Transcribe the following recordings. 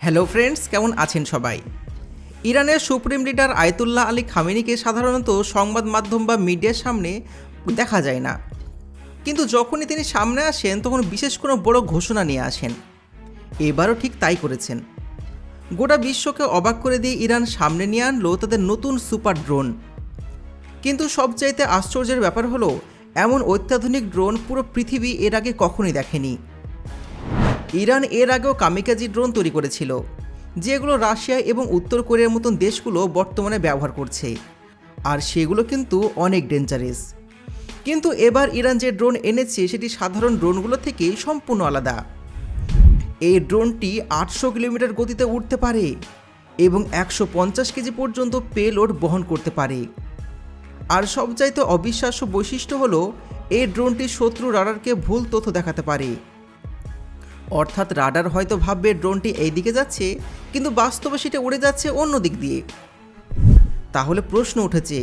Hello friends, কেমন আছেন সবাই? ইরানের সুপ্রিম লিডার আয়াতুল্লাহ আলী খামেনিকে সাধারণত সংবাদ মাধ্যম বা মিডিয়ার সামনে দেখা যায় না, কিন্তু যখনই তিনি সামনে আসেন তখন বিশেষ কোনো বড় ঘোষণা নিয়ে আসেন। এবারও ঠিক তাই করেছেন। গোটা বিশ্বকে অবাক করে দিয়ে ইরান সামনে নিয়ে আনলো তাদের নতুন সুপার ড্রোন। কিন্তু সবচাইতে আশ্চর্যের ব্যাপার হলো, এমন অত্যাধুনিক ড্রোন পুরো পৃথিবী এর আগে কখনোই দেখেনি। ইরান এর আগেও কামিকাজি ড্রোন তৈরি করেছিল, যেগুলো রাশিয়া এবং উত্তর কোরিয়ার মতন দেশগুলো বর্তমানে ব্যবহার করছে, আর সেগুলো কিন্তু অনেক ডেঞ্জারাস। কিন্তু এবার ইরান যে ড্রোন এনেছে সেটি সাধারণ ড্রোনগুলো থেকে সম্পূর্ণ আলাদা। এই ড্রোনটি 800 কিলোমিটার গতিতে উঠতে পারে এবং 150 কেজি পর্যন্ত পেলোড বহন করতে পারে। আর সবচাইতে অবিশ্বাস্য বৈশিষ্ট্য হলো, এই ড্রোনটি শত্রু রাডারকে ভুল তথ্য দেখাতে পারে। অর্থাৎ রাডার হয়তো ভাববে ড্রোনটি এই দিকে যাচ্ছে, কিন্তু বাস্তবে সেটা উড়ে যাচ্ছে অন্য দিক দিয়ে। তাহলে প্রশ্ন উঠেছে,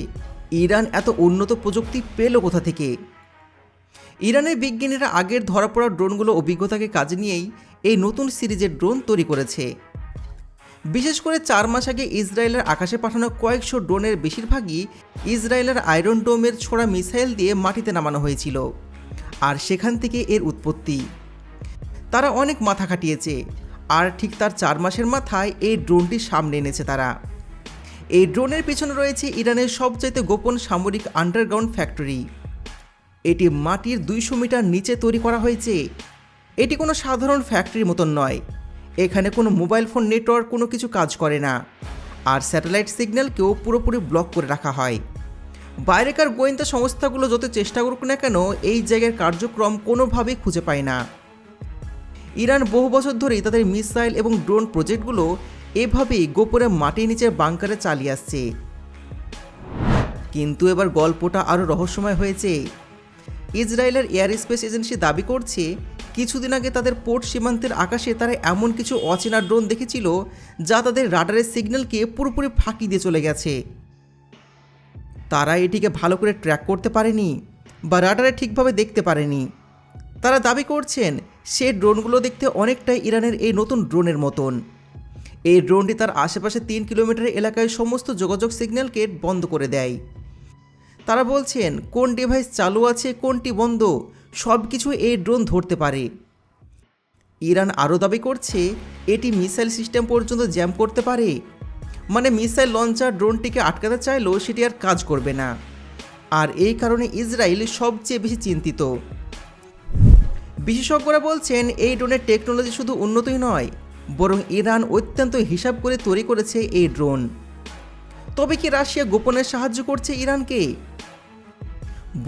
ইরান এত উন্নত প্রযুক্তি পেল কোথা থেকে? ইরানের বিজ্ঞানীরা আগের ধরা পড়া ড্রোনগুলো অভিজ্ঞতাকে কাজে নিয়েই এই নতুন সিরিজের ড্রোন তৈরি করেছে। বিশেষ করে 4 মাস আগে ইসরায়েলের আকাশে পাঠানো কয়েকশো ড্রোনের বেশিরভাগই ইসরায়েলের আয়রন ডোমের ছোড়া মিসাইল দিয়ে মাটিতে নামানো হয়েছিল, আর সেখান থেকে এর উৎপত্তি। তারা অনেক মাথা খাটিয়েছে, আর ঠিক তার 4 মাসের মাথায় এই ড্রোনটি সামনে এনেছে তারা। এই ড্রোনের পিছনে রয়েছে ইরানের সবচাইতে গোপন সামরিক আন্ডারগ্রাউন্ড ফ্যাক্টরি। এটি মাটির 200 মিটার নিচে তৈরি করা হয়েছে। এটি কোনো সাধারণ ফ্যাক্টরির মতন নয়। এখানে কোনো মোবাইল ফোন নেটওয়ার্ক কোনো কিছু কাজ করে না, আর স্যাটেলাইট সিগন্যালকেও পুরোপুরি ব্লক করে রাখা হয়। বাইরেকার গোয়েন্দা সংস্থাগুলো যত চেষ্টা করুক না কেন, এই জায়গার কার্যক্রম কোনোভাবেই খুঁজে পায় না। ইরান বহু বছর ধরেই তাদের মিসাইল এবং ড্রোন প্রজেক্টগুলো এভাবেই গোপনে মাটির নিচের বাংকারে চালিয়ে আসছে। কিন্তু এবার গল্পটা আরও রহস্যময় হয়েছে। ইসরায়েলের এয়ার স্পেস এজেন্সি দাবি করছে, কিছুদিন আগে তাদের পোর্ট সীমান্তের আকাশে তারা এমন কিছু অচেনা ড্রোন দেখেছিল যা তাদের রাডারের সিগন্যালকে পুরোপুরি ফাঁকি দিয়ে চলে গেছে। তারা এটিকে ভালো করে ট্র্যাক করতে পারেনি বা রাডারে ঠিকভাবে দেখতে পারেনি। তারা দাবি করছেন সে ড্রোনগুলো দেখতে অনেকটাই ইরানের এই নতুন ড্রোনের মতন। এই ড্রোনটি তার আশেপাশে 3 কিলোমিটার এলাকায় সমস্ত যোগাযোগ সিগন্যালকে বন্ধ করে দেয়। তারা বলছেন কোন ডিভাইস চালু আছে, কোনটি বন্ধ, সব কিছু এই ড্রোন ধরতে পারে। ইরান আরও দাবি করছে এটি মিসাইল সিস্টেম পর্যন্ত জ্যাম করতে পারে, মানে মিসাইল লঞ্চার ড্রোনটিকে আটকাতে চাইলেও সেটি আর কাজ করবে না। আর এই কারণে ইসরায়েল সবচেয়ে বেশি চিন্তিত। বিশেষজ্ঞরা বলছেন এই ড্রোনের টেকনোলজি শুধু উন্নতই নয়, বরং ইরান অত্যন্ত হিসাব করে তৈরি করেছে এই ড্রোন। তবে কি রাশিয়া গোপনে সাহায্য করছে ইরানকে?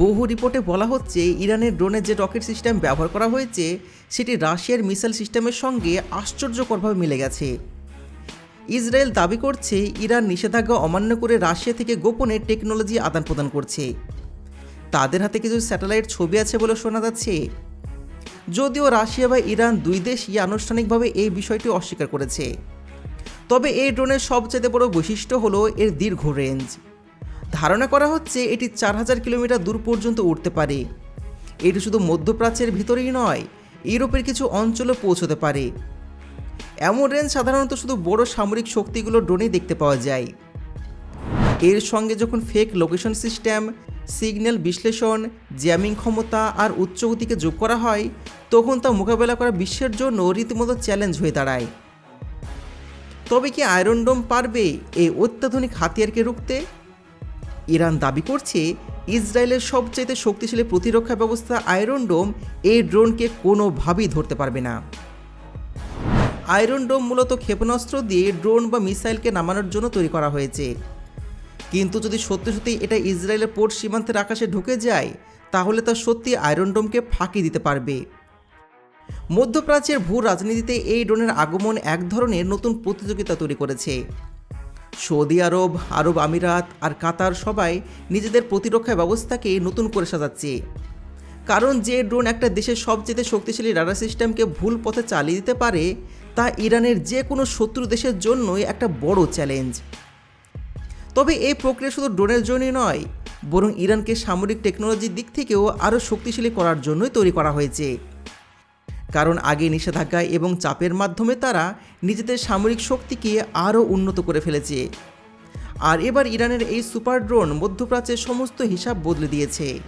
বহু রিপোর্টে বলা হচ্ছে ইরানের ড্রোনের যে রকেট সিস্টেম ব্যবহার করা হয়েছে সেটি রাশিয়ার মিসাইল সিস্টেমের সঙ্গে আশ্চর্যকরভাবে মিলে গেছে। ইসরায়েল দাবি করছে ইরান নিষেধাজ্ঞা অমান্য করে রাশিয়া থেকে গোপনে টেকনোলজি আদান প্রদান করছে। তাদের হাতে কিছু স্যাটেলাইট ছবি আছে বলে শোনা যাচ্ছে। যদিও রাশিয়া বা ইরান দুই দেশই আনুষ্ঠানিকভাবে এই বিষয়টি অস্বীকার করেছে। তবে এই ড্রোনের সবচেয়ে বড় বৈশিষ্ট্য হলো এর দীর্ঘ রেঞ্জ। ধারণা করা হচ্ছে এটি 4000 কিলোমিটার দূর পর্যন্ত উঠতে পারে। এটি শুধু মধ্যপ্রাচ্যের ভিতরেই নয়, ইউরোপের কিছু অঞ্চলে পৌঁছতে পারে। এমন রেঞ্জ সাধারণত শুধু বড় সামরিক শক্তিগুলো ড্রোনেই দেখতে পাওয়া যায়। এর সঙ্গে যখন ফেক লোকেশন সিস্টেম, সিগন্যাল বিশ্লেষণ, জ্যামিং ক্ষমতা আর উচ্চ গতিকে যোগ করা হয়, তখন তা মোকাবেলা করা বিশ্বের জন্য রীতিমতো চ্যালেঞ্জ হয়ে দাঁড়ায়। তবে কি আয়রন ডোম পারবে এই অত্যাধুনিক হাতিয়ারকে রুখতে? ইরান দাবি করছে ইসরায়েলের সবচেয়ে শক্তিশালী প্রতিরক্ষা ব্যবস্থা আয়রন ডোম এই ড্রোনকে কোনোভাবেই ধরতে পারবে না। আয়রন ডোম মূলত ক্ষেপণাস্ত্র দিয়ে ড্রোন বা মিসাইলকে নামানোর জন্য তৈরি করা হয়েছে। কিন্তু যদি সত্যি সত্যি এটা ইসরায়েলের পোর্ট সীমান্তের আকাশে ঢুকে যায়, তাহলে তা সত্যি আয়রন ডোমকে ফাঁকি দিতে পারবে। মধ্যপ্রাচ্যের ভূ রাজনীতিতে এই ড্রোনের আগমন এক ধরনের নতুন প্রতিযোগিতা তৈরি করেছে। সৌদি আরব, আরব আমিরাত আর কাতার সবাই নিজেদের প্রতিরক্ষা ব্যবস্থাকে নতুন করে সাজাচ্ছে। কারণ যে ড্রোন একটা দেশের সবচেয়ে শক্তিশালী রাডার সিস্টেমকে ভুল পথে চালিয়ে দিতে পারে, তা ইরানের যে কোনো শত্রু দেশের জন্যই একটা বড় চ্যালেঞ্জ। তবে এই প্রক্রিয়া শুধু ড্রোনের জন্যই নয়, বরং ইরানকে সামরিক টেকনোলজির দিক থেকেও আরও শক্তিশালী করার জন্যই তৈরি করা হয়েছে। কারণ আগে নিষেধাজ্ঞা এবং চাপের মাধ্যমে তারা নিজেদের সামরিক শক্তিকে আরও উন্নত করে ফেলেছে। আর এবার ইরানের এই সুপার ড্রোন মধ্যপ্রাচ্যের সমস্ত হিসাব বদলে দিয়েছে।